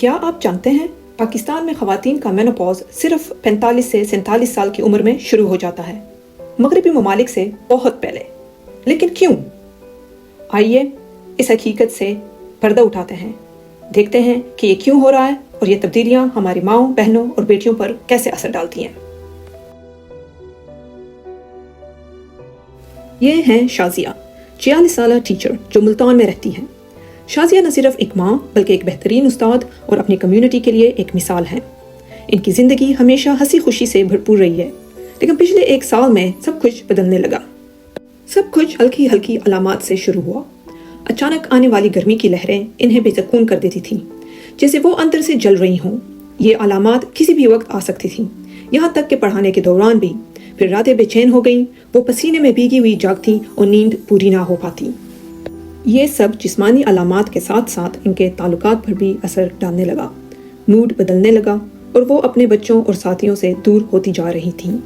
کیا آپ جانتے ہیں پاکستان میں خواتین کا مینوپاز صرف 45 سے 47 سال کی عمر میں شروع ہو جاتا ہے، مغربی ممالک سے بہت پہلے۔ لیکن کیوں؟ آئیے اس حقیقت سے پردہ اٹھاتے ہیں، دیکھتے ہیں کہ یہ کیوں ہو رہا ہے اور یہ تبدیلیاں ہماری ماؤں، بہنوں اور بیٹیوں پر کیسے اثر ڈالتی ہیں۔ یہ ہیں شازیہ، 46 سالہ ٹیچر جو ملتان میں رہتی ہیں۔ شازیہ نہ صرف ایک ماں بلکہ ایک بہترین استاد اور اپنی کمیونٹی کے لیے ایک مثال ہیں۔ ان کی زندگی ہمیشہ ہنسی خوشی سے بھرپور رہی ہے، لیکن پچھلے 1 سال میں سب کچھ بدلنے لگا۔ سب کچھ ہلکی ہلکی علامات سے شروع ہوا۔ اچانک آنے والی گرمی کی لہریں انہیں بے سکون کر دیتی تھیں، جیسے وہ اندر سے جل رہی ہوں۔ یہ علامات کسی بھی وقت آ سکتی تھیں، یہاں تک کہ پڑھانے کے دوران بھی۔ پھر راتیں بے چین ہو گئیں، وہ پسینے میں بھیگی ہوئی جاگتی اور نیند پوری نہ ہو پاتی۔ یہ سب جسمانی علامات کے ساتھ ساتھ ان کے تعلقات پر بھی اثر ڈالنے لگا۔ موڈ بدلنے لگا اور وہ اپنے بچوں اور ساتھیوں سے دور ہوتی جا رہی تھیں۔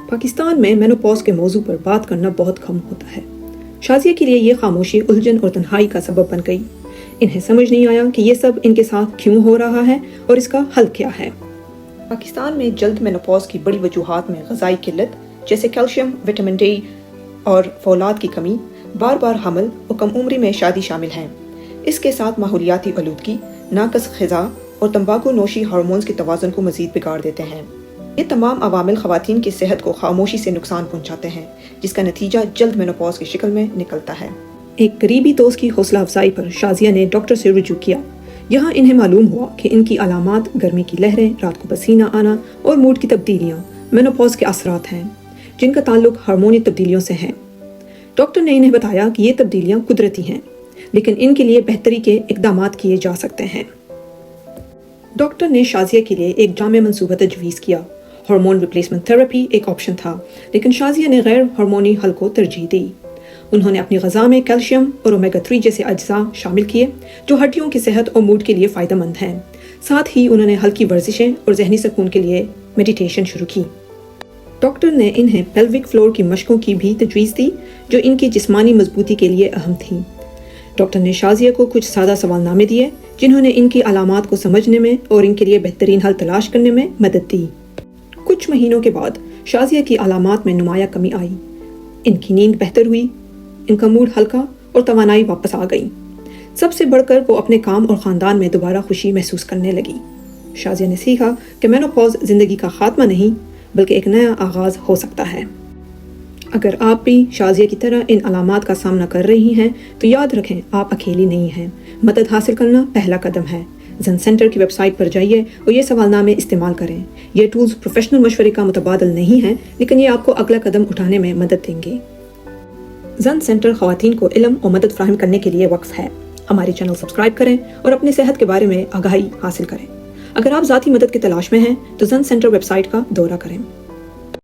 پاکستان میں مینوپاز کے موضوع پر بات کرنا بہت کم ہوتا ہے۔ شازیہ کے لیے یہ خاموشی الجھن اور تنہائی کا سبب بن گئی۔ انہیں سمجھ نہیں آیا کہ یہ سب ان کے ساتھ کیوں ہو رہا ہے اور اس کا حل کیا ہے۔ پاکستان میں جلد مینوپاز کی بڑی وجوہات میں غذائی قلت جیسے کیلشیم، وٹامن ڈی اور فولاد کی کمی، بار بار حمل اور کم عمری میں شادی شامل ہیں۔ اس کے ساتھ ماحولیاتی آلودگی، ناقص غذا اور تمباکو نوشی ہارمونز کے توازن کو مزید بگاڑ دیتے ہیں۔ یہ تمام عوامل خواتین کی صحت کو خاموشی سے نقصان پہنچاتے ہیں، جس کا نتیجہ جلد مینوپاز کی شکل میں نکلتا ہے۔ ایک قریبی دوست کی حوصلہ افزائی پر شازیہ نے ڈاکٹر سے رجوع کیا۔ یہاں انہیں معلوم ہوا کہ ان کی علامات گرمی کی لہریں، رات کو پسینہ آنا اور موڈ کی تبدیلیاں مینوپاز کے اثرات ہیں، جن کا تعلق ہارمونی تبدیلیوں سے ہے۔ ڈاکٹر نے انہیں بتایا کہ یہ تبدیلیاں قدرتی ہیں، لیکن ان کے لیے بہتری کے اقدامات کیے جا سکتے ہیں۔ ڈاکٹر نے شازیہ کے لیے ایک جامع منصوبہ تجویز کیا۔ ہارمون ریپلیسمنٹ تھراپی ایک آپشن تھا، لیکن شازیہ نے غیر ہارمونی حل کو ترجیح دی۔ انہوں نے اپنی غذا میں کیلشیم اور اومیگا 3 جیسے اجزاء شامل کیے جو ہڈیوں کی صحت اور موڈ کے لیے فائدہ مند ہیں۔ ساتھ ہی انہوں نے ہلکی ورزشیں اور ذہنی سکون کے لیے میڈیٹیشن شروع کی۔ ڈاکٹر نے انہیں پیلوک فلور کی مشقوں کی بھی تجویز دی جو ان کی جسمانی مضبوطی کے لیے اہم تھیں۔ ڈاکٹر نے شازیہ کو کچھ سادہ سوال نامے دیے جنہوں نے ان کی علامات کو سمجھنے میں اور ان کے لیے بہترین حل تلاش کرنے میں مدد دی۔ کچھ مہینوں کے بعد شازیہ کی علامات میں نمایاں کمی آئی۔ ان کی نیند بہتر ہوئی، ان کا موڈ ہلکا اور توانائی واپس آ گئی۔ سب سے بڑھ کر وہ اپنے کام اور خاندان میں دوبارہ خوشی محسوس کرنے لگی۔ شازیہ نے سیکھا کہ مینوپاز زندگی کا خاتمہ نہیں بلکہ ایک نیا آغاز ہو سکتا ہے۔ اگر آپ بھی شازیہ کی طرح ان علامات کا سامنا کر رہی ہیں تو یاد رکھیں آپ اکیلی نہیں ہیں۔ مدد حاصل کرنا پہلا قدم ہے۔ زن سینٹر کی ویب سائٹ پر جائیے اور یہ سوال نامے استعمال کریں۔ یہ ٹولز پروفیشنل مشورے کا متبادل نہیں ہیں، لیکن یہ آپ کو اگلا قدم اٹھانے میں مدد دیں گے۔ زن سینٹر خواتین کو علم اور مدد فراہم کرنے کے لیے وقف ہے۔ ہمارے چینل سبسکرائب کریں اور اپنی صحت کے بارے میں آگاہی حاصل کریں۔ اگر آپ ذاتی مدد کی تلاش میں ہیں تو زن سینٹر ویب سائٹ کا دورہ کریں۔